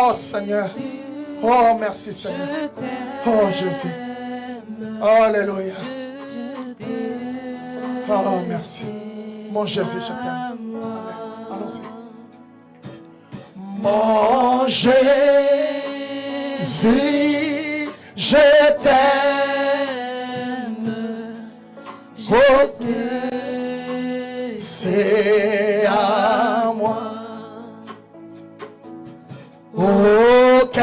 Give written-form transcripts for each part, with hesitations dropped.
Oh Seigneur. Oh merci Seigneur. Oh Jésus. Alléluia. Oh merci. Mon Jésus, je t'aime. Amen. Allons-y. Mon Jésus, je t'aime. Oh, c'est à moi. Aucun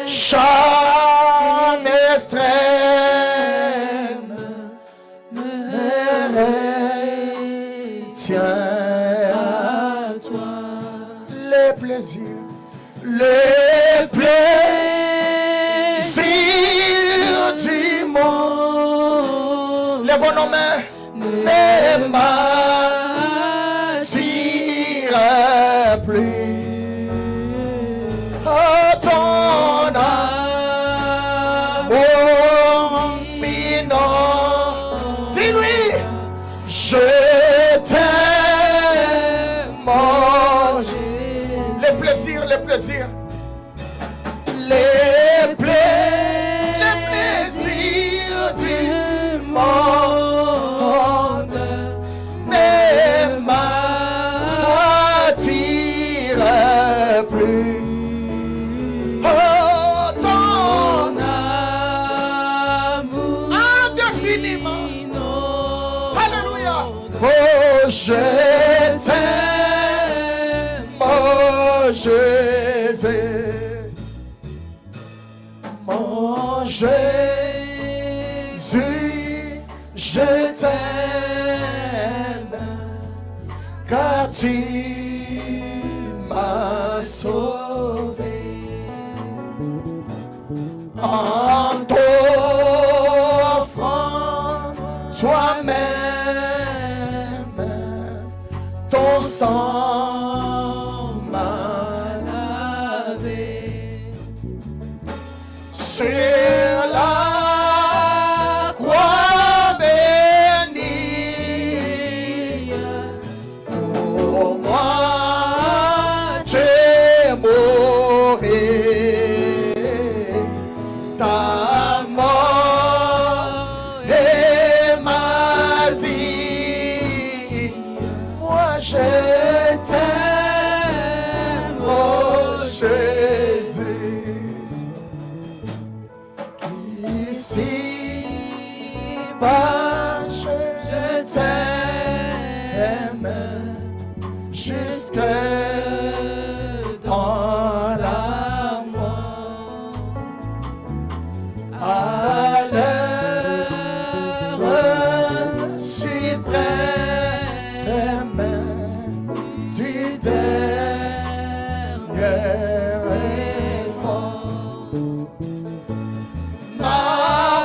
chant extrême me retient à toi. Les plaisirs du monde. Lève nos mains. Ne m'attire plus. Oh, ton amour minot. Dis-lui, je t'aime. Les plaisirs. Les plaisirs du monde ne m'attirent plus. Oh, ton amour indéfiniment. Alléluia. Oh, je t'aime, oh Jésus. Mon Jésus, je t'aime, car tu m'as sauvé. En t'offrant toi-même, ton sang m'a lavé. Sur la croix bénie, pour moi tu es mouru. Ta mort est ma vie. Moi je t'aime, oh Jésus. Ici-bas, je t'aime jusque dans la mort. À l'heure suprême du dernier effort, ma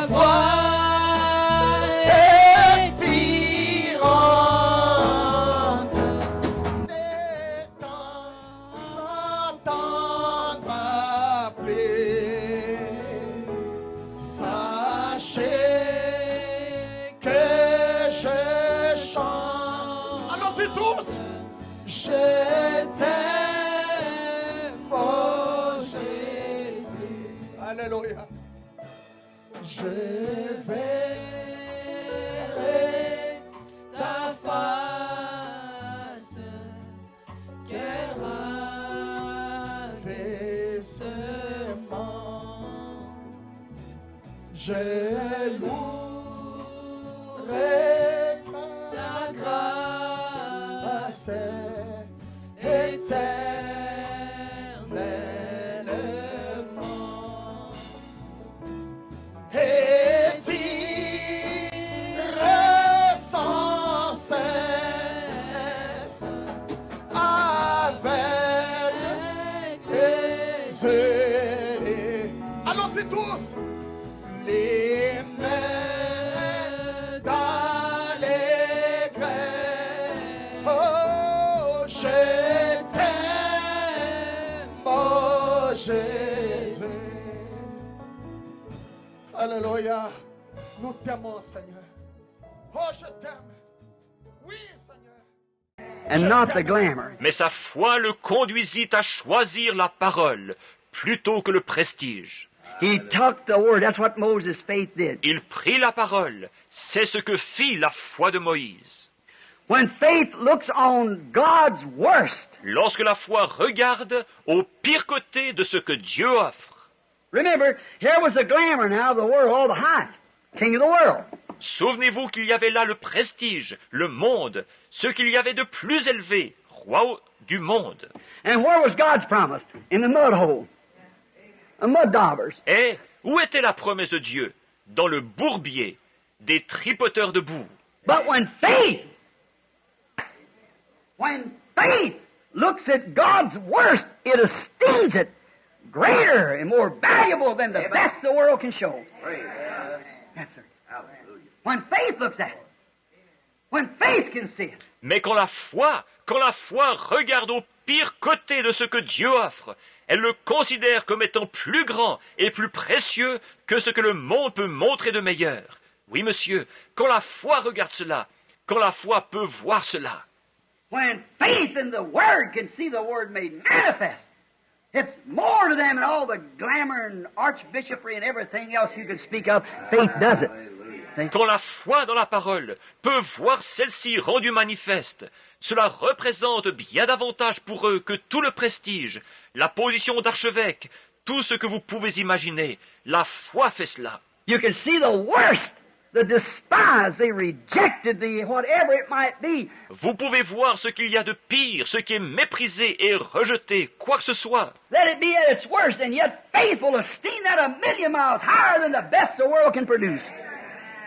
voix expirante ne s'entendra plus. Sachez que je chante. Allons-y tous. Je t'aime, oh Jésus. Alléluia. Je verrai ta face, quel ravissement. Je louerai ta grâce éternellement. Et tire sans cesse avec les yeux. Allons-y tous. Les mains dans les grèves. Oh, je t'aime, oh Jésus. Alléluia. Nous t'aimons, Seigneur. Oh, je t'aime. Oui, Seigneur. and not the glamour. Mais sa foi le conduisit à choisir la parole plutôt que le prestige. He took the word. That's what Moses' faith did. Il prit la parole. C'est ce que fit la foi de Moïse. When faith looks on God's worst, Lorsque la foi regarde au pire côté de ce que Dieu offre. remember, here was the glamour now of the world, all the highest, king of the world. Souvenez-vous qu'il y avait là le prestige, le monde, ce qu'il y avait de plus élevé, roi du monde. And where was God's promise? In the mud hole. The mud daubers. Et où était la promesse de Dieu? Dans le bourbier des tripoteurs de boue. But when faith looks at God's worst, it esteems it greater and more valuable than the best the world can show. Yes, sir. When faith looks at it, when faith can see it, Mais quand la foi regarde au pire côté de ce que Dieu offre, elle le considère comme étant plus grand et plus précieux que ce que le monde peut montrer de meilleur. Oui, monsieur, quand la foi regarde cela, quand la foi peut voir cela, when faith in the Word can see the Word made manifest, it's more to them than all the glamour and archbishopry and everything else you can speak of. Faith does it. quand la foi dans la parole peut voir celle-ci rendue manifeste, cela représente bien davantage pour eux que tout le prestige, la position d'archevêque, tout ce que vous pouvez imaginer. La foi fait cela. You can see the worst, the despised, they rejected, the whatever it might be. Vous pouvez voir ce qu'il y a de pire, ce qui est méprisé et rejeté, quoi que ce soit. Let it be at its worst, and yet faith will esteem that 1,000,000 miles higher than the best the world can produce.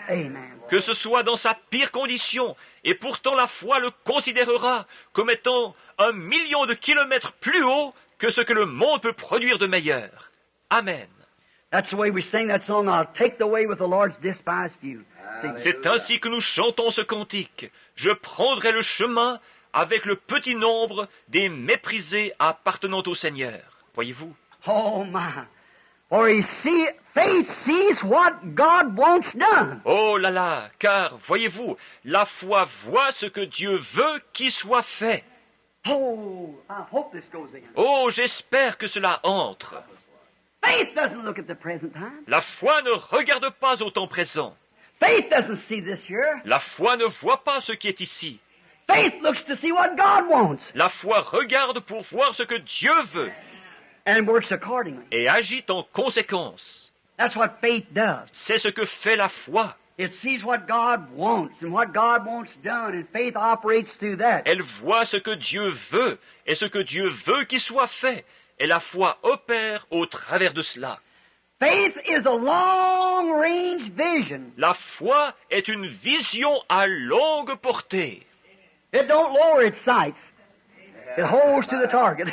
Amen. Que ce soit dans sa pire condition, et pourtant la foi le considérera comme étant 1,000,000 de kilomètres plus haut que ce que le monde peut produire de meilleur. Amen. That's the way we sing that song, I'll take the way with the Lord's despised few. See? C'est ainsi que nous chantons ce cantique. Je prendrai le chemin avec le petit nombre des méprisés appartenant au Seigneur. Voyez-vous? Oh my. For faith sees what God wants done. Oh là là, car, voyez-vous, la foi voit ce que Dieu veut qu'il soit fait. Oh, I hope this goes in. Oh, j'espère que cela entre. Faith doesn't look at the present time. La foi ne regarde pas au temps présent. Faith doesn't see this here. La foi ne voit pas ce qui est ici. Faith looks to see what God wants La foi regarde pour voir ce que Dieu veut and works accordingly. et agit en conséquence. That's what faith does. C'est ce que fait la foi. It sees what God wants and what God wants done, and faith operates through that. Elle voit ce que Dieu veut et ce que Dieu veut qu'il soit fait. Et la foi opère au travers de cela. Faith is a long-range vision. La foi est une vision à longue portée. It don't lower its sights. It holds to the target.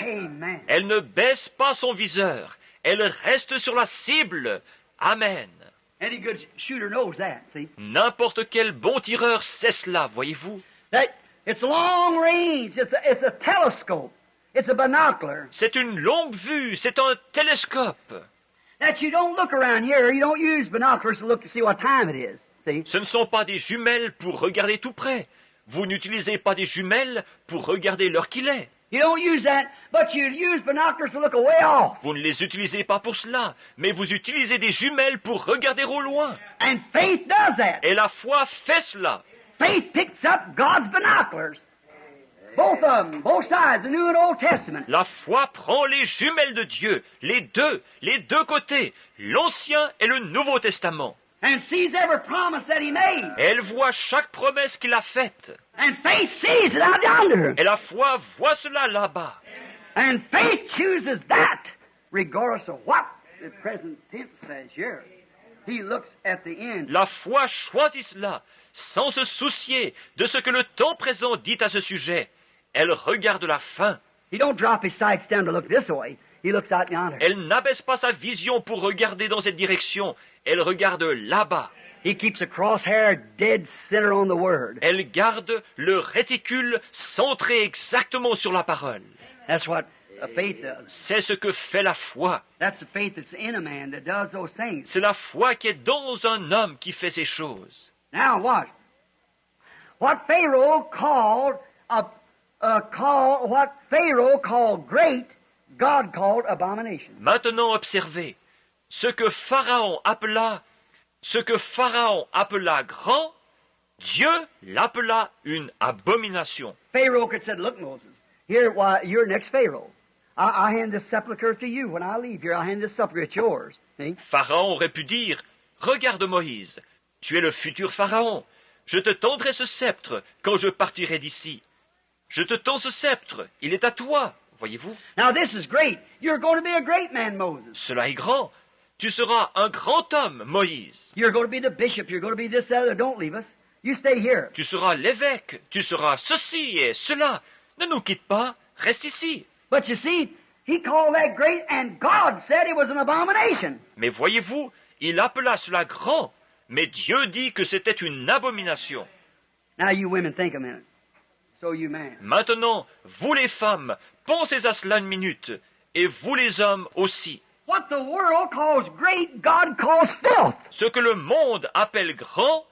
Amen. Elle ne baisse pas son viseur. Elle reste sur la cible. Amen. Any good shooter knows that, see? N'importe quel bon tireur sait cela, voyez-vous. That it's long range. It's a telescope. It's a binocular. C'est une longue vue, c'est un télescope. That you don't look around here. You don't use binoculars to look to see what time it is. See? Ce ne sont pas des jumelles pour regarder tout près. Vous n'utilisez pas des jumelles pour regarder l'heure qu'il est. You don't use that, but you use binoculars to look way off. Vous ne les utilisez pas pour cela, mais vous utilisez des jumelles pour regarder au loin. And faith does that. Et la foi fait cela. Faith picks up God's binoculars. Both of them, both sides, the New and Old Testament. La foi prend les jumelles de Dieu, les deux côtés, l'Ancien et le Nouveau Testament. And sees every promise that He made. Et elle voit chaque promesse qu'il a faite. And faith sees it out yonder. Et la foi voit cela là-bas. And faith chooses that, regardless of what the present tense says here. He looks at the end. La foi choisit cela, sans se soucier de ce que le temps présent dit à ce sujet. Elle regarde la fin. He don't drop his sights down to look this way. He looks out yonder. Elle n'abaisse pas sa vision pour regarder dans cette direction. Elle regarde là-bas. He keeps a crosshair dead center on the Word. Elle garde le réticule centré exactement sur la parole. That's what a faith does. C'est ce que fait la foi. That's the faith that's in a man that does those things. C'est la foi qui est dans un homme qui fait ces choses. Now what? what Pharaoh called great, God called abomination. Maintenant observez, ce que Pharaon appela grand, Dieu l'appela une abomination. Pharaoh could say, look, Moses, here, why, you're next Pharaoh. I hand this sepulchre to you. When I leave here, I hand this sepulchre. It's yours. See? Pharaon aurait pu dire, regarde Moïse, tu es le futur Pharaon. Je te tendrai ce sceptre quand je partirai d'ici. Je te tends ce sceptre, il est à toi, voyez-vous. Now this is great. You're going to be a great man, Moses. Cela est grand. Tu seras un grand homme, Moïse. You're going to be the bishop. You're going to be this, that, other. Don't leave us. You stay here. Tu seras l'évêque. Tu seras ceci et cela. Ne nous quitte pas. Reste ici. But you see, he called that great, and God said it was an abomination. Mais voyez-vous, il appela cela grand, mais Dieu dit que c'était une abomination. Now you women think a minute. So you men. Maintenant, vous les femmes, pensez à cela une minute, et vous les hommes aussi. What the world calls great, God calls filth. Ce que le monde appelle grand,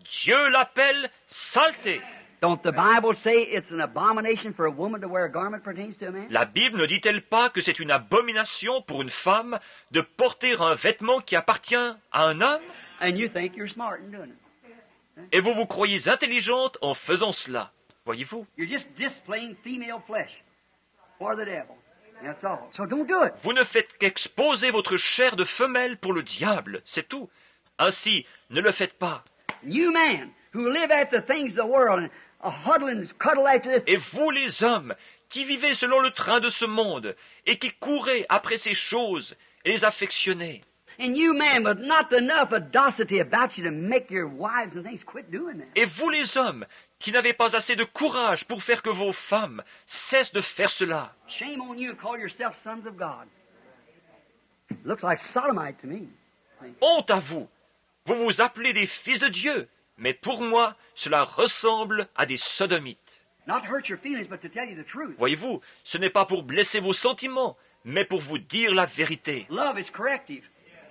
Dieu l'appelle saleté. Don't the Bible say it's an abomination for a woman to wear a garment pertains to a man? La Bible ne dit-elle pas que c'est une abomination pour une femme de porter un vêtement qui appartient à un homme? And you think you're smart in doing it. Et vous vous croyez intelligente en faisant cela, voyez-vous? You're just displaying female flesh for the devil. That's all. So don't do it. Vous ne faites qu'exposer votre chair de femelle pour le diable, c'est tout. Ainsi, ne le faites pas. You men who live after the things of the world and huddle and cuddle after this. Et vous les hommes, qui vivez selon le train de ce monde, et qui courez après ces choses, et les affectionnez. And you men with not enough audacity about you to make your wives and things quit doing that. Et vous les hommes, qui n'avez pas assez de courage pour faire que vos femmes cessent de faire cela. Shame on you, call yourself sons of God. Looks like sodomite to me. Honte à vous! Vous vous appelez des fils de Dieu, mais pour moi, cela ressemble à des sodomites. Not hurt your feelings, but to tell you the truth. Voyez-vous, ce n'est pas pour blesser vos sentiments, mais pour vous dire la vérité. Love is corrective.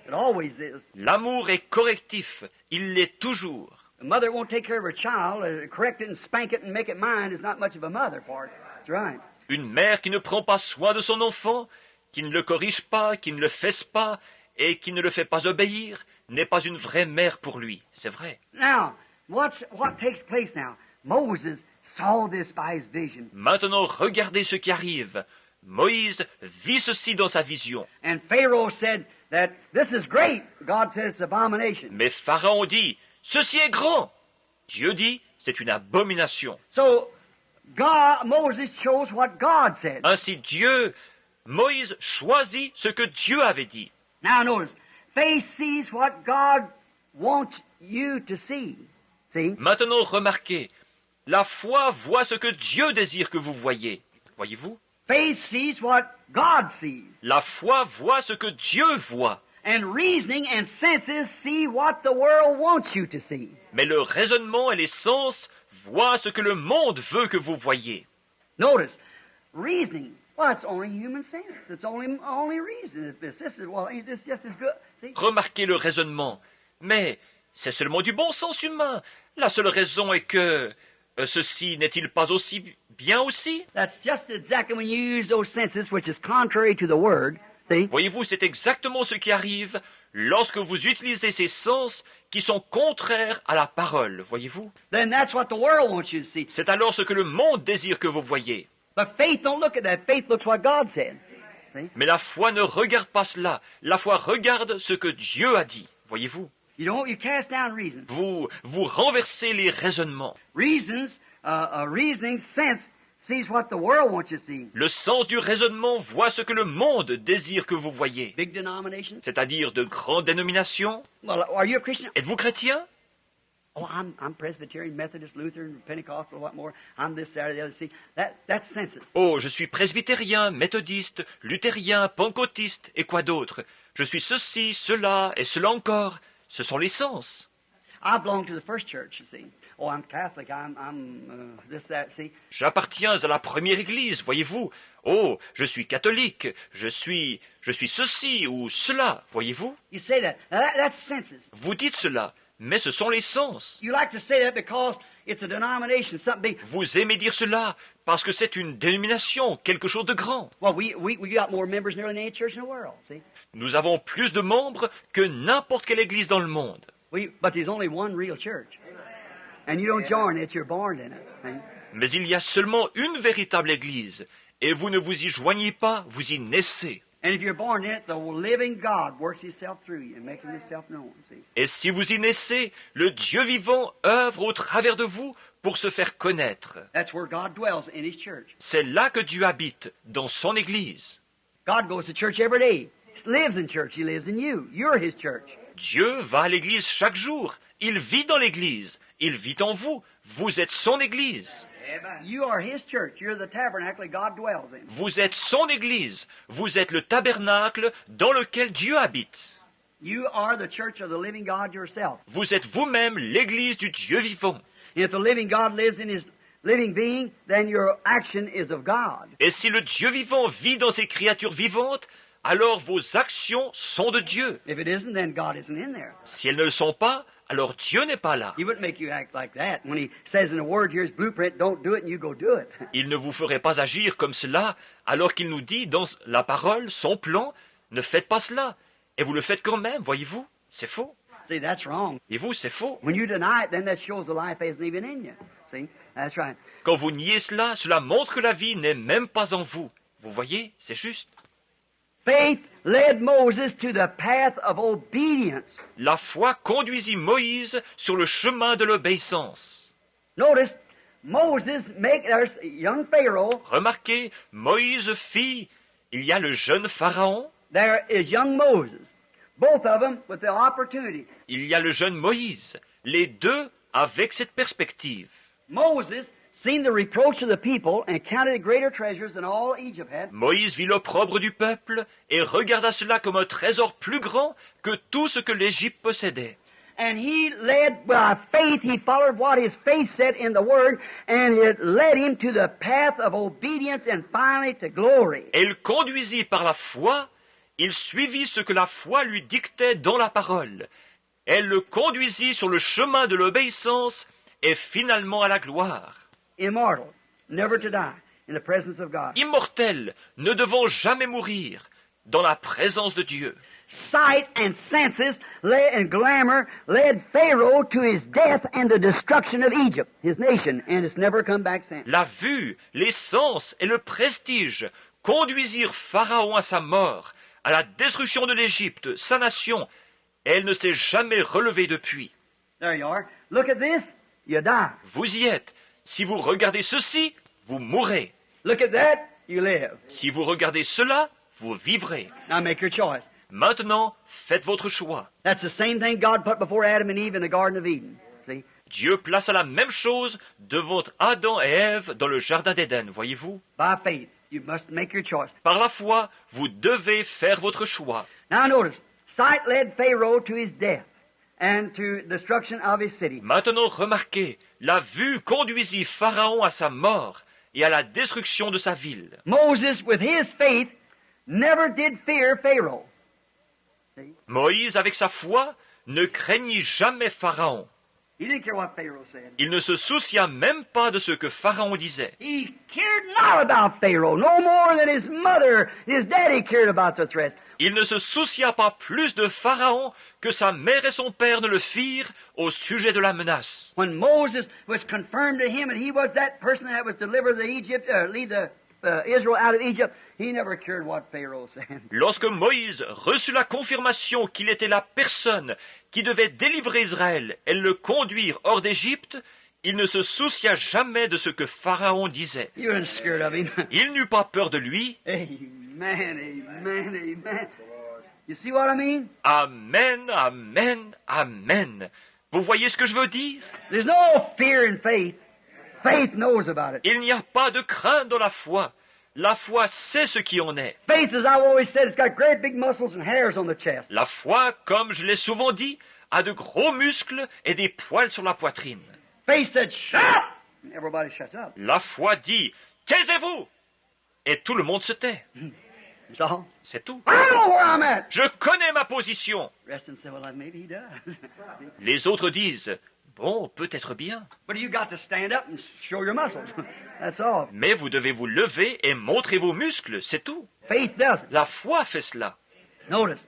It always is. L'amour est correctif, il l'est toujours. A mother won't take care of her child, correct it and spank it and make it mine is not much of a mother for it. That's right. Une mère qui ne prend pas soin de son enfant, qui ne le corrige pas, qui ne le fesse pas, et qui ne le fait pas obéir, n'est pas une vraie mère pour lui. C'est vrai. Now, what takes place now? Moses saw this by his vision. Maintenant, regardez ce qui arrive. Moïse vit ceci dans sa vision. And Pharaoh said that this is great. God said it's abomination. Mais Pharaon dit, ceci est grand. Dieu dit, c'est une abomination. So, Moses chose what God said. Ainsi Moïse choisit ce que Dieu avait dit. Now notice, faith sees what God wants you to see. See? Maintenant, remarquez, la foi voit ce que Dieu désire que vous voyez. Voyez-vous? Faith sees what God sees. La foi voit ce que Dieu voit. And reasoning and senses see what the world wants you to see. Mais le raisonnement et les sens voient ce que le monde veut que vous voyez. Notice, reasoning. Well, it's only human sense. It's only reason. This is well, ain't this just as good? See? Remarquez le raisonnement. Mais c'est seulement du bon sens humain. La seule raison est que ceci n'est-il pas aussi bien aussi? That's just exactly when you use those senses, which is contrary to the word. See? Voyez-vous, c'est exactement ce qui arrive lorsque vous utilisez ces sens qui sont contraires à la parole. Voyez-vous? Then that's what the world wants you to see. C'est alors ce que le monde désire que vous voyez. But faith don't look at that. Faith looks what God said. See? Mais la foi ne regarde pas cela. La foi regarde ce que Dieu a dit. Voyez-vous? You cast down reason. Vous renversez les raisonnements. Reasons, reasoning sense sees what the world wants you to see. Le sens du raisonnement voit ce que le monde désire que vous voyez. Big denominations. C'est-à-dire de grandes dénominations. Well, are you a Christian? Êtes-vous chrétien? Oh, I'm Presbyterian, Methodist, Lutheran, Pentecostal, what more? I'm this, that, or the other. See, that's senses. Oh, je suis presbytérien, méthodiste, luthérien, pentecôtiste, et quoi d'autre? Je suis ceci, cela, et cela encore. Ce sont les sens. I belong to the first church, you see. Oh, I'm Catholic, I'm this, that, see. J'appartiens à la première église, voyez-vous. Oh, je suis catholique, je suis ceci ou cela, voyez-vous. You say that. Now that's senses. Vous dites cela, mais ce sont les sens. You like to say that because it's a denomination, something big. Vous aimez dire cela parce que c'est une dénomination, quelque chose de grand. Well, we got more members than any church in the world, see? Nous avons plus de membres que n'importe quelle église dans le monde. But there's only one real church. And you don't join it, you're born in it. See? Mais il y a seulement une véritable église, et vous ne vous y joignez pas, vous y naissez. And if you're born in it, the living God works Himself through you and making Himself known, see? Et si vous y naissez, le Dieu vivant œuvre au travers de vous pour se faire connaître. That's where God dwells, in His church. C'est là que Dieu habite, dans son église. God goes to church every day. He lives in church. He lives in you. You're His church. Dieu va à l'église chaque jour. Il vit dans l'église. Il vit en vous. Vous êtes son église. You are His church. You're the tabernacle God dwells in. Vous êtes son église. Vous êtes le tabernacle dans lequel Dieu habite. You are the church of the living God yourself. Vous êtes vous-même l'église du Dieu vivant. And if the living God lives in His living being, then your action is of God. Et si le Dieu vivant vit dans ces créatures vivantes, alors vos actions sont de Dieu. If it isn't, then God isn't in there. Si elles ne le sont pas, alors Dieu n'est pas là. He wouldn't make you act like that. When He says in a word, here's blueprint, don't do it, and you go do it. Il ne vous ferait pas agir comme cela, alors qu'il nous dit dans la parole, son plan, ne faites pas cela. Et vous le faites quand même, voyez-vous? C'est faux. See, that's wrong. Et vous, c'est faux. When you deny it, then that shows the life isn't even in you. See? That's right. Quand vous niez cela, cela montre que la vie n'est même pas en vous. Vous voyez? C'est juste. Faith led Moses to the path of obedience. La foi conduisit Moïse sur le chemin de l'obéissance. Notice, there's young Pharaoh, Remarquez, Moïse fit, il y a le jeune Pharaon, there is young Moses. Both of them with the opportunity. il y a le jeune Moïse, les deux avec cette perspective. Moses seen the reproach of the people and counted it greater treasures than all Egypt had. Moïse vit l'opprobre du peuple et regarda cela comme un trésor plus grand que tout ce que l'Égypte possédait. And he led, by faith, he followed what his faith said in the Word, and it led him to the path of obedience and finally to glory. Et il conduisit par la foi, il suivit ce que la foi lui dictait dans la parole. Elle le conduisit sur le chemin de l'obéissance et finalement à la gloire. Immortal, never to die, in the presence of God. Immortel, ne devant jamais mourir, dans la présence de Dieu. Sight and senses and glamour led Pharaoh to his death and the destruction of Egypt, his nation, and it's never come back since. La vue, les sens et le prestige conduisirent Pharaon à sa mort, à la destruction de l'Égypte, sa nation, et elle ne s'est jamais relevée depuis. There you are. Look at this, you die. Vous y êtes. Si vous regardez ceci, vous mourrez. Look at that, you live. Si vous regardez cela, vous vivrez. Now make your choice. Maintenant, faites votre choix. That's the same thing God put before Adam and Eve in the Garden of Eden. See? Dieu plaça la même chose devant Adam et Ève dans le Jardin d'Éden, voyez-vous? By faith, you must make your choice. Par la foi, vous devez faire votre choix. Now notice, sight led Pharaoh to his death and to destruction of his city. Maintenant, remarquez, la vue conduisit Pharaon à sa mort et à la destruction de sa ville. Moses, with his faith, never did fear Pharaoh. See? Moïse, avec sa foi, ne craignit jamais Pharaon. He didn't care what Pharaoh said. Il ne se soucia même pas de ce que Pharaon disait. He cared not about Pharaoh, no more than his mother, his daddy cared about the threats. Il ne se soucia pas plus de Pharaon que sa mère et son père ne le firent au sujet de la menace. When Moses was confirmed to him and he was that person that was deliver lead the Israel out of Egypt, he never cared what Pharaoh said. Lorsque Moïse reçut la confirmation qu'il était la personne qui devait délivrer Israël et le conduire hors d'Égypte, il ne se soucia jamais de ce que Pharaon disait. You weren't scared of him. Il n'eut pas peur de lui. Amen, amen, amen. You see what I mean? Amen, amen, amen. Vous voyez ce que je veux dire? There's no fear in faith. Faith knows about it. Il n'y a pas de crainte dans la foi. La foi sait ce qui en est. Faith, as I've always said, it's got great big muscles and hairs on the chest. La foi, comme je l'ai souvent dit, a de gros muscles et des poils sur la poitrine. Faith said, shut up! And everybody shuts up. La foi dit, taisez-vous! Et tout le monde se tait. That's all. C'est tout. I know where I'm at. Je connais ma position. The rest of them say, well, maybe he does. Les autres disent, bon, peut-être bien. But you got to stand up and show your muscles. That's all. Mais vous devez vous lever et montrer vos muscles, c'est tout. Faith does it. La foi fait cela. Notice,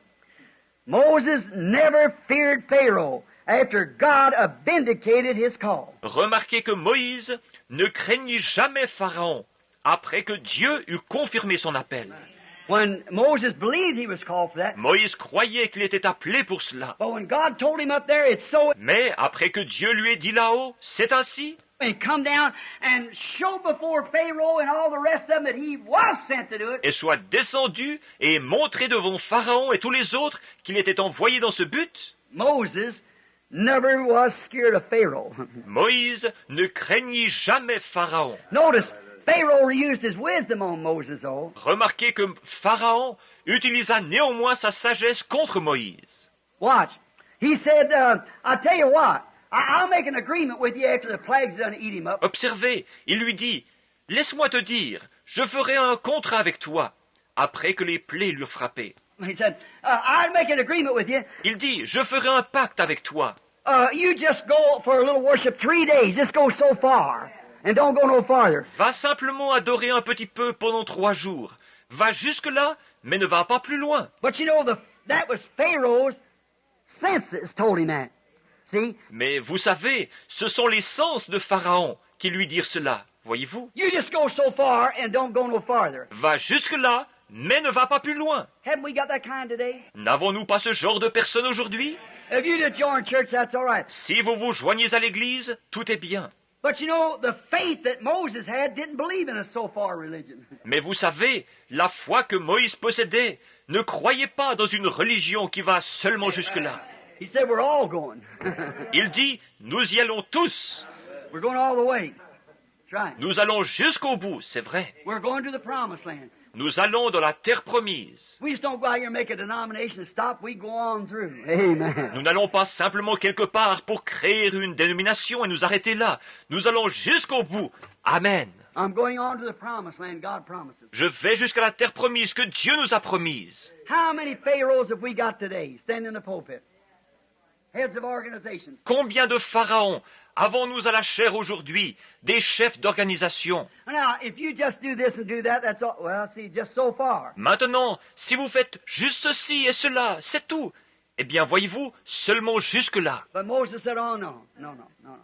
Moses never feared Pharaoh after God vindicated his call. Remarquez que Moïse ne craignit jamais Pharaon après que Dieu eut confirmé son appel. When Moses believed he was called for that, Moïse croyait qu'il était appelé pour cela. but when God told him up there, it's so, Mais après que Dieu lui ait dit là-haut, c'est ainsi, and come down and show before Pharaoh and all the rest of them that he was sent to do it, et soit descendu et montré devant Pharaon et tous les autres qu'il était envoyé dans ce but, Moses never was scared of Pharaoh. Moïse ne craignit jamais Pharaon. Notice, Pharaoh used his wisdom on Moses, though. Remarquez que Pharaon utilisa néanmoins sa sagesse contre Moïse. Watch. He said, I'll tell you what, I'll make an agreement with you after the plagues done eat him up. Observez, il lui dit, « Laisse-moi te dire, je ferai un contrat avec toi, après que les plaies l'eurent frappé. » He said, I'll make an agreement with you. Il dit, « Je ferai un pacte avec toi. You just go for a little worship 3 days. Just go so far. And don't go no farther. Va simplement adorer un petit peu pendant 3 jours. Va jusque-là, mais ne va pas plus loin. » But you know, that was Pharaoh's senses told him that. See? Mais vous savez, ce sont les sens de Pharaon qui lui dirent cela, voyez-vous. You just go so far and don't go no farther. Va jusque-là, mais ne va pas plus loin. Haven't we got that kind today? N'avons-nous pas ce genre de personnes aujourd'hui? If you just join church, that's all right. Si vous vous joignez à l'Église, tout est bien. But you know, the faith that Moses had didn't believe in a so-far religion. Mais vous savez, la foi que Moïse possédait ne croyait pas dans une religion qui va seulement jusque-là. He said, we're all going. Il dit, nous y allons tous. We're going all the way. That's right. Nous allons jusqu'au bout, c'est vrai. We're going to the promised land. Nous allons dans la terre promise. We just don't go out here and make a denomination and stop. We go on through. Amen. Nous n'allons pas simplement quelque part pour créer une dénomination et nous arrêter là. Nous allons jusqu'au bout. Amen. I'm going on to the promised land God promised us. Je vais jusqu'à la terre promise que Dieu nous a promise. How many pharaohs have we got today standing in the pulpit? Heads of organizations. Combien de pharaons avons-nous à la chair aujourd'hui, des chefs d'organisation? Now, if you just do this and do that, that's all. Well, see, just so far. Maintenant, si vous faites juste ceci et cela, c'est tout. Eh bien, voyez-vous, seulement jusque-là. But Moses said, oh, no, no, no, no, no.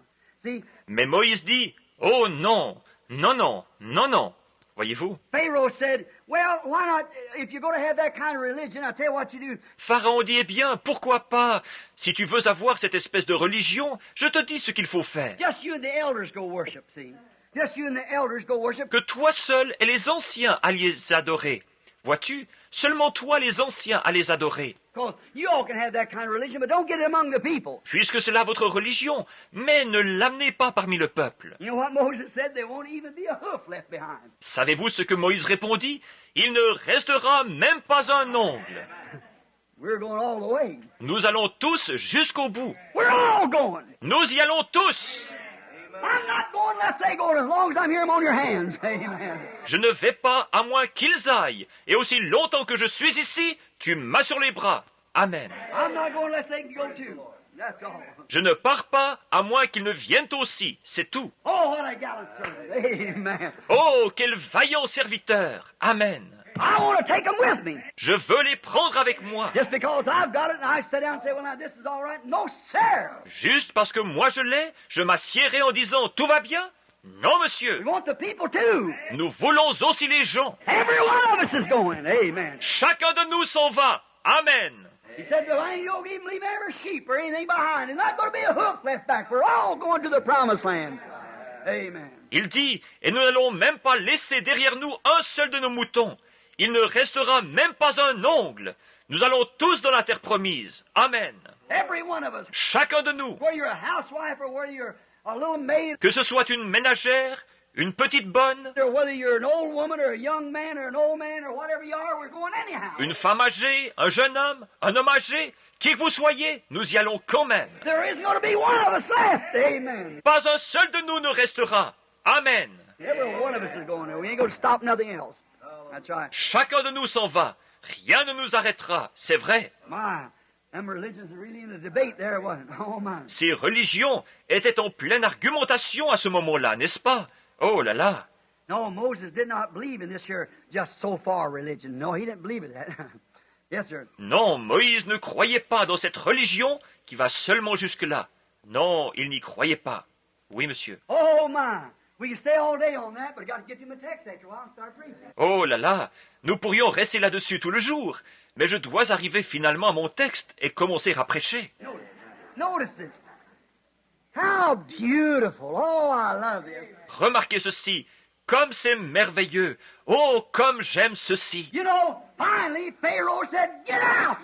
See, Mais Moïse dit, oh non, non, non, non, non. Voyez-vous? Pharaoh said, well, why not, if you're going to have that kind of religion, I'll tell you what you do. Pharaon dit, eh bien, pourquoi pas? Si tu veux avoir cette espèce de religion, je te dis ce qu'il faut faire. Just you and the elders go worship, see. Just you and the elders go worship. Que toi seul et les anciens alliez adorer. Vois-tu? Seulement toi, les anciens, à les adorer. Because you all can have that kind of religion, but don't get it among the people. Puisque c'est là votre religion, mais ne l'amenez pas parmi le peuple. You know what Moses said? There won't even be a hoof left behind. Savez-vous ce que Moïse répondit? Il ne restera même pas un ongle. We're going all the way. Nous allons tous jusqu'au bout. We're all going. Nous y allons tous. I'm not going unless they go. As long as I'm here, I'm on your hands. Amen. Je ne vais pas à moins qu'ils aillent. Et aussi longtemps que je suis ici, tu m'as sur les bras. Amen. I'm not going unless they can go too. That's all. Je ne pars pas à moins qu'ils ne viennent aussi. C'est tout. Oh, what a gallant servant. Amen. Oh, quel vaillant serviteur. Amen. I want to take them with me. Je veux les prendre avec moi. Just because I've got it and I sit down and say, well, now this is all right. No, sir. Juste parce que moi je l'ai, je m'assiérai en disant tout va bien? Non, We monsieur. want the people too. Nous voulons aussi les gens. Every one of us is going. Amen. Chacun de nous s'en va. Amen. He said, well, I ain't going to even leave every sheep or anything behind. There's not going to be a hoof left back. We're all going to the promised land. Amen. Il dit, et nous n'allons même pas laisser derrière nous un seul de nos moutons. Il ne restera même pas un ongle. Nous allons tous dans la terre promise. Amen. Every one of us, Chacun de nous, whether you're a housewife or whether you're a little maid, que ce soit une ménagère, une petite bonne, or whether you're an old woman or a young man or an old man or whatever you are, we're going anyhow. une femme âgée, un jeune homme, un homme âgé, qui que vous soyez, nous y allons quand même. There isn't going to be one of us left. Amen. Pas un seul de nous ne restera. Amen. Every one of us is going there. We ain't going to stop nothing else. That's right. Chacun de nous s'en va. Rien ne nous arrêtera, c'est vrai. My, them religions are really in a debate there, wasn't it? Oh, my. Ces religions étaient en pleine argumentation à ce moment-là, n'est-ce pas? Oh là là! No, Moses did not believe in this here just so far religion. No, he didn't believe in that. Yes, sir. Non, Moïse ne croyait pas dans cette religion qui va seulement jusque-là. Non, il n'y croyait pas. Oui, monsieur. Oh, my. We can stay all day on that, but I got to get you my text after a while and start preaching. Oh là là! Nous pourrions rester là-dessus tout le jour, mais je dois arriver finalement à mon texte et commencer à prêcher. Notice this. How beautiful. Oh, I love this. Remarquez ceci. Comme c'est merveilleux. Oh, comme j'aime ceci. You know, finally, Pharaoh said, get out.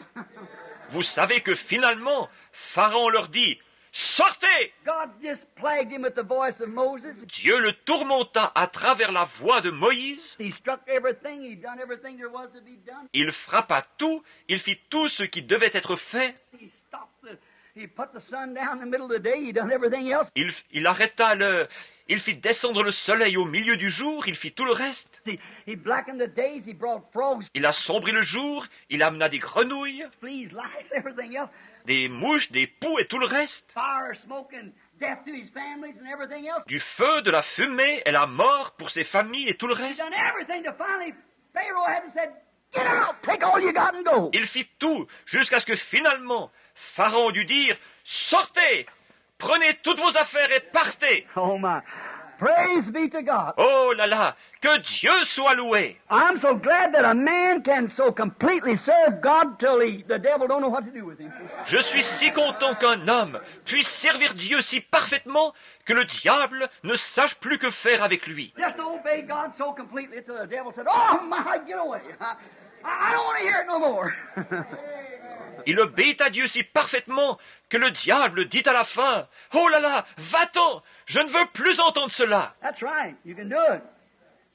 Vous savez que finalement, Pharaon leur dit, sortez! God just plagued him with the voice of Moses. Dieu le tourmenta à travers la voix de Moïse. He struck everything. He done everything there was to be done. Il frappa tout, il fit tout ce qui devait être fait. He put the sun down in the middle of the day. He done everything else. Il arrêta il fit descendre le soleil au milieu du jour, il fit tout le reste. He blackened the days. He brought frogs, Il assombrit le jour, il amena des grenouilles, fleas, lice, everything else. des mouches, des poux et tout le reste. Fire, smoke, and death to his families and everything else. Du feu, de la fumée et la mort pour ses familles et tout le He reste. done everything to finally Pharaoh had to say, get out, take all you got and go. Il fit tout jusqu'à ce que finalement, Pharaon dut dire, sortez, prenez toutes vos affaires et partez. Oh my. Praise be to God. Oh là là, que Dieu soit loué. I'm so glad that a man can so completely serve God till the devil don't know what to do with him. Je suis si content qu'un homme puisse servir Dieu si parfaitement que le diable ne sache plus que faire avec lui. Just obey God so completely till the devil said, oh my, get away. I don't want to hear it no more. Il obéit à Dieu si parfaitement que le diable dit à la fin, « Oh là là, va-t'en, je ne veux plus entendre cela. That's right. You can do it.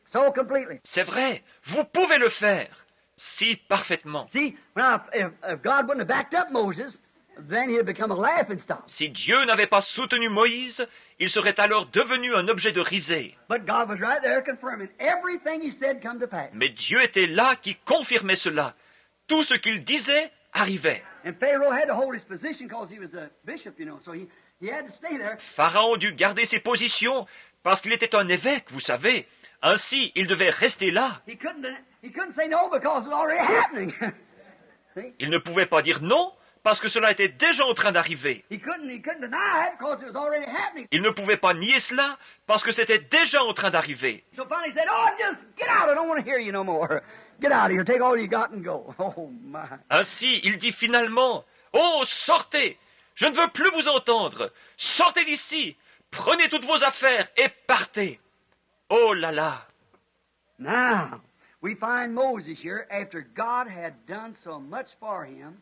So completely. » C'est vrai, vous pouvez le faire, si parfaitement. See, now, if God wouldn't have backed up Moses, then he'd become a laughing stock. Si Dieu n'avait pas soutenu Moïse, il serait alors devenu un objet de risée. But God was right there confirming everything he said come to pass. Mais Dieu était là qui confirmait cela. Tout ce qu'il disait arrivait. And Pharaoh had to hold his position because he was a bishop, you know, so he had to stay there. Pharaon dut garder ses positions parce qu'il était un évêque, vous savez. Ainsi, il devait rester là. He couldn't say no because it's already happening. See? Il ne pouvait pas dire non parce que cela était déjà en train d'arriver. He couldn't deny it because it was already happening. Il ne pouvait pas nier cela parce que c'était déjà en train d'arriver. So finally he said, oh, just get out. I don't want to hear you no more. Get out of here. Take all you got and go. Oh, my. Ainsi, il dit finalement, « Oh, sortez! Je ne veux plus vous entendre. Sortez d'ici. Prenez toutes vos affaires et partez. » Oh là là! Now, we find Moses here after God had done so much for him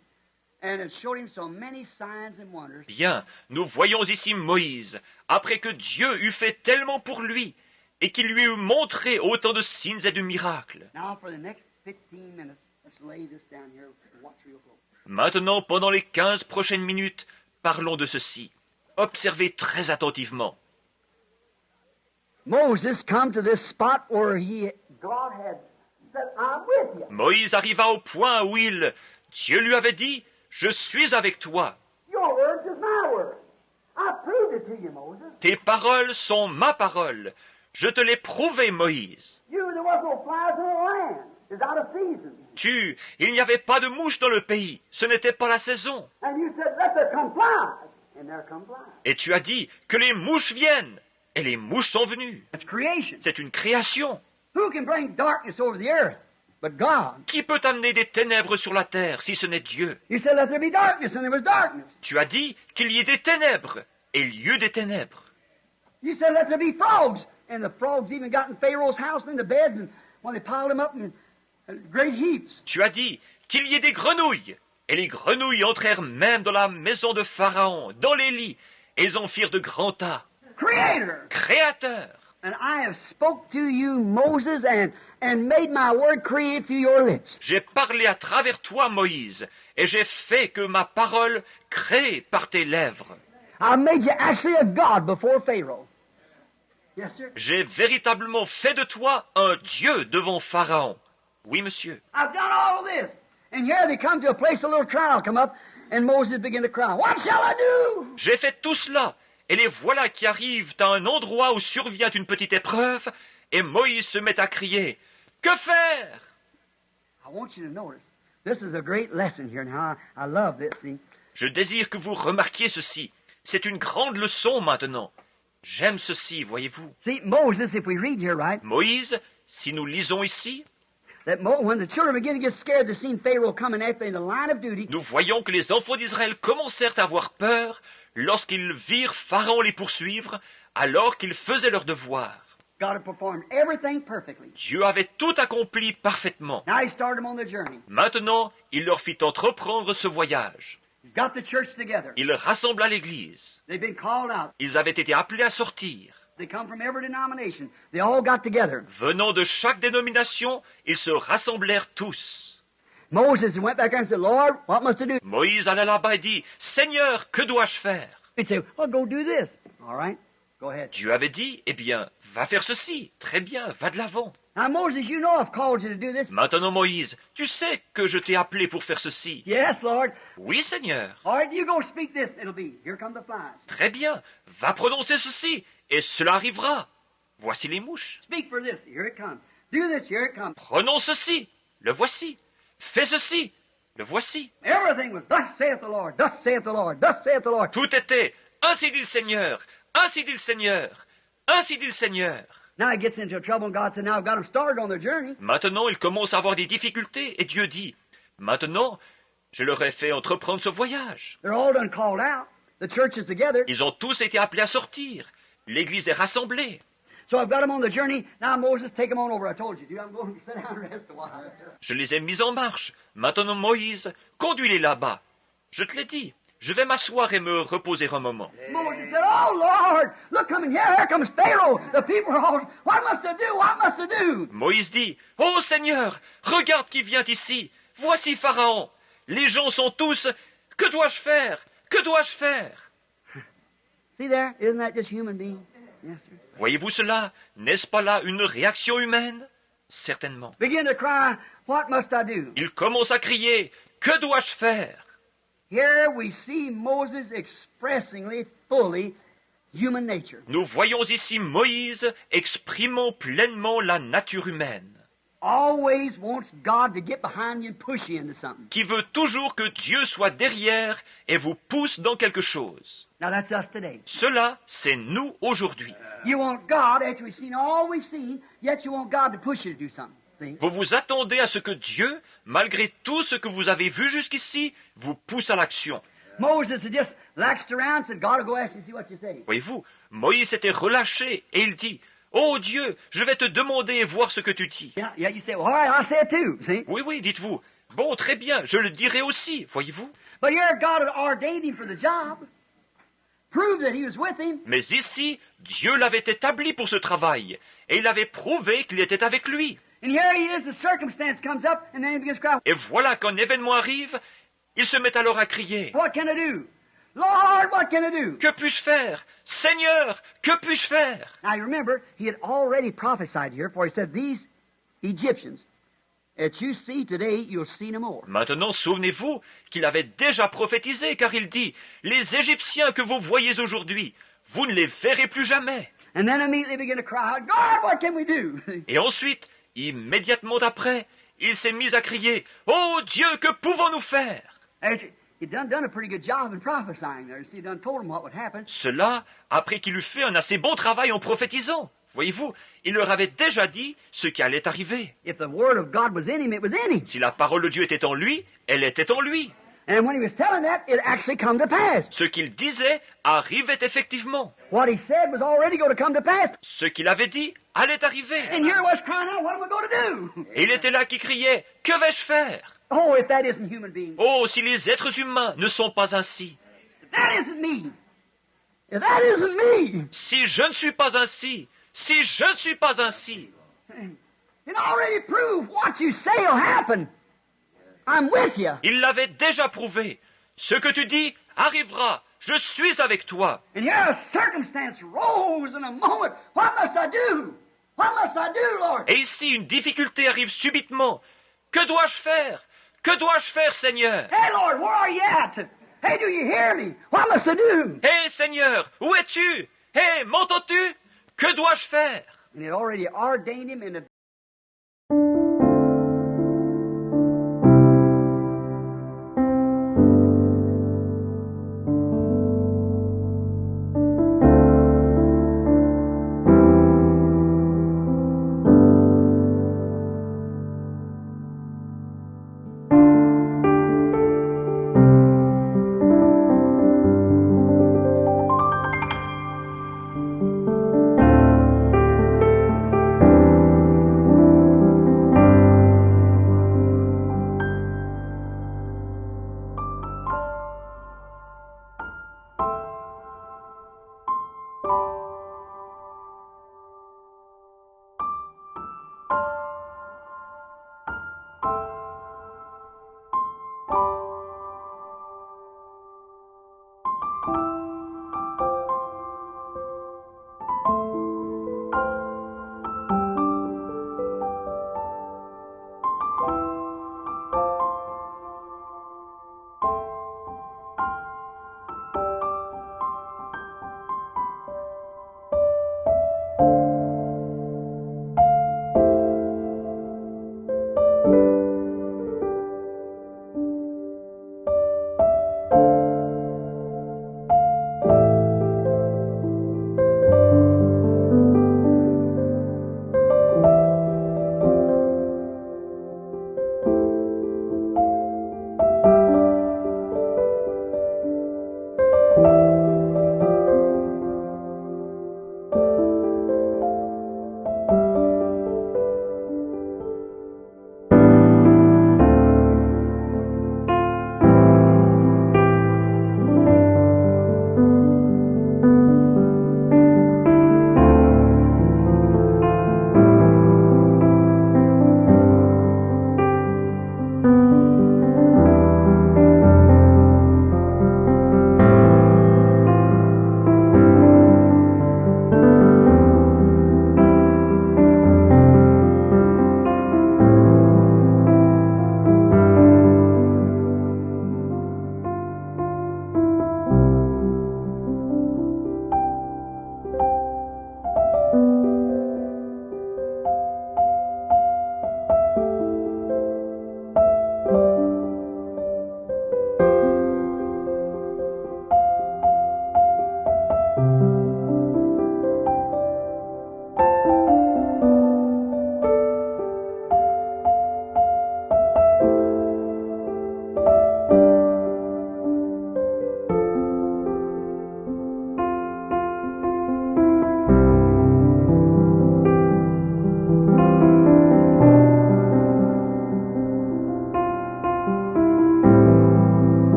and had showed him so many signs and wonders. Bien, nous voyons ici Moïse, après que Dieu eut fait tellement pour lui et qu'il lui eut montré autant de signes et de miracles. Now, for the next 15 minutes, let's lay this down here and watch real close. Maintenant, pendant les 15 prochaines minutes, parlons de ceci. Observez très attentivement. Moses come to this spot where God had said, I'm with you. Moïse arriva au point où Dieu lui avait dit, « Je suis avec toi. Your words is my word. I proved it to you, Moses. Tes paroles sont ma parole. Je te l'ai prouvé, Moïse. There was no flies in the land. It's out of season. Il n'y avait pas de mouches dans le pays. Ce n'était pas la saison. And you said, let there come flies. And there come flies. Et tu as dit que les mouches viennent. Et les mouches sont venues. That's creation. C'est une création. Who can bring darkness over the earth but God? Qui peut amener des ténèbres sur la terre si ce n'est Dieu? You said, let there be darkness, and there was darkness. Tu as dit qu'il y ait des ténèbres. Et il y eut des ténèbres. You said, let there be frogs. And the frogs even got in Pharaoh's house in the beds, and when they piled them up in great heaps. Tu as dit qu'il y ait des grenouilles. Et les grenouilles entrèrent même dans la maison de Pharaon, dans les lits, et ils en firent de grands tas. Creator. Créateur. And I have spoke to you, Moses, and made my word create through your lips. J'ai parlé à travers toi, Moïse, et j'ai fait que ma parole crée par tes lèvres. I made you actually a God before Pharaoh. Yes, sir. J'ai véritablement fait de toi un Dieu devant Pharaon. Oui, monsieur. I've done all this. And here they come to a place, a little trial come up, and Moses began to cry. What shall I do? J'ai fait tout cela, et les voilà qui arrivent à un endroit où survient une petite épreuve, et Moïse se met à crier. Que faire? I want you to notice, this is a great lesson here. Now, I love this, see. Je désire que vous remarquiez ceci. C'est une grande leçon maintenant. J'aime ceci, voyez-vous. See, Moses, if we read here right, Moïse, si nous lisons ici, that when the children begin to get scared, they seen Pharaoh coming after in the line of duty. nous voyons que les enfants d'Israël commencèrent à avoir peur lorsqu'ils virent Pharaon les poursuivre, alors qu'ils faisaient leur devoir. God had performed everything perfectly. Dieu avait tout accompli parfaitement. Now he started them on their journey. Maintenant, il leur fit entreprendre ce voyage. He's got the church together. Il rassembla l'Église. They've been called out. Ils avaient été appelés à sortir. They come from every denomination. They all got together. Venant de chaque dénomination, ils se rassemblèrent tous. Moses went back there and said, Lord, what must I do? Moïse alla là-bas et dit, « Seigneur, que dois-je faire ?» He'd say, well, go do this. All right, go ahead. Dieu avait dit, « Eh bien, va faire ceci. Très bien, va de l'avant. Now, Moses, you know I've called you to do this. Maintenant, Moïse, tu sais que je t'ai appelé pour faire ceci. Yes, Lord. Oui, Seigneur. All right, you go speak this. It'll be, here come the flies. Très bien, va prononcer ceci, et cela arrivera. Voici les mouches. Speak for this. Here it comes. Do this. Here it comes. Prononce ceci, le voici. Fais ceci, le voici. Everything was, thus saith the Lord, thus saith the Lord, thus saith the Lord. Tout était, ainsi dit le Seigneur, ainsi dit le Seigneur, ainsi dit le Seigneur. Now he gets into trouble, and God said, now I've got them started on their journey. Maintenant, ils commencent à avoir des difficultés, et Dieu dit, maintenant, je leur ai fait entreprendre ce voyage. They're all done called out. The church is together. Ils ont tous été appelés à sortir. L'Église est rassemblée. So I've got them on the journey. Now, Moses, take them on over. I told you, dude, I'm going to sit down and rest a while. Je les ai mis en marche. Maintenant, Moïse, conduis-les là-bas. Je te l'ai dit, je vais m'asseoir et me reposer un moment. Moses said, oh, Lord, look, coming here. Here comes Pharaoh. The people are all, what must I do? What must I do? Moïse dit, « Ô Seigneur, regarde qui vient ici. Voici Pharaon. Les gens sont tous, que dois-je faire? Que dois-je faire ?» See there? Isn't that just human being? Yes, sir. Voyez-vous cela? N'est-ce pas là une réaction humaine? Certainement. Begin to cry, what must I do? Il commence à crier, « Que dois-je faire ?» Here we see Moses expressingly, fully, human nature. Nous voyons ici Moïse exprimant pleinement la nature humaine, Always wants God to get behind you and push you into something. qui veut toujours que Dieu soit derrière et vous pousse dans quelque chose. Now that's us today. Cela, c'est nous aujourd'hui. You want God, after we've seen all we've seen, yet you want God to push you to do something. See? Vous vous attendez à ce que Dieu, malgré tout ce que vous avez vu jusqu'ici, vous pousse à l'action. Moses had just laxed around and said, God will go ask you to see what you say. Voyez-vous, Moïse s'était relâché et il dit, « Oh Dieu, je vais te demander et voir ce que tu dis. Yeah, you say, well, all right, I'll say it too. See? » Oui, oui, dites-vous. Bon, très bien, je le dirai aussi, voyez-vous. But here God had ordained him for the job. Proved that he was with him. Mais ici, Dieu l'avait établi pour ce travail, et il avait prouvé qu'il était avec lui. And here he is, the circumstance comes up, and then he begins to cry, Et voilà qu'un événement arrive, il se met alors à crier. what can I do? Lord, what can I do? Que puis-je faire? Seigneur, que puis-je faire? Now you remember, he had already prophesied here, for he said, these Egyptians that you see today, you'll see no more. Maintenant, souvenez-vous qu'il avait déjà prophétisé, car il dit, « Les Égyptiens que vous voyez aujourd'hui, vous ne les verrez plus jamais. And then immediately begin to cry out, God, what can we do? » Et ensuite, immédiatement après, il s'est mis à crier, « Oh Dieu, que pouvons-nous faire ?» After he'd done a pretty good job in prophesying there. See, he done told them what would happen. Cela, après qu'il eut fait un assez bon travail en prophétisant. Voyez-vous, il leur avait déjà dit ce qui allait arriver. If the word of God was in him, it was in him. Si la parole de Dieu était en lui, elle était en lui. And when he was telling that, it actually come to pass. Ce qu'il disait arrivait effectivement. What he said was already going to come to pass. Ce qu'il avait dit allait arriver. And here he was crying out, what am I going to do? Et il était là qui criait, « Que vais-je faire ?» Oh, if that isn't human being. Oh, si les êtres humains ne sont pas ainsi. If that isn't me. If that isn't me. Si je ne suis pas ainsi, si je ne suis pas ainsi. It already proved what you say will happen. I'm with you. Il l'avait déjà prouvé. Ce que tu dis arrivera. Je suis avec toi. And here a circumstance rose in a moment. What must I do? What must I do, Lord? Et si une difficulté arrive subitement, que dois-je faire? Que dois-je faire, Seigneur? Hey, Lord, where are you at? Hey, do you hear me? What must I do? Hé, Seigneur, où es-tu? Hé, m'entends-tu? Que dois-je faire? And it already ordained him in a Amen.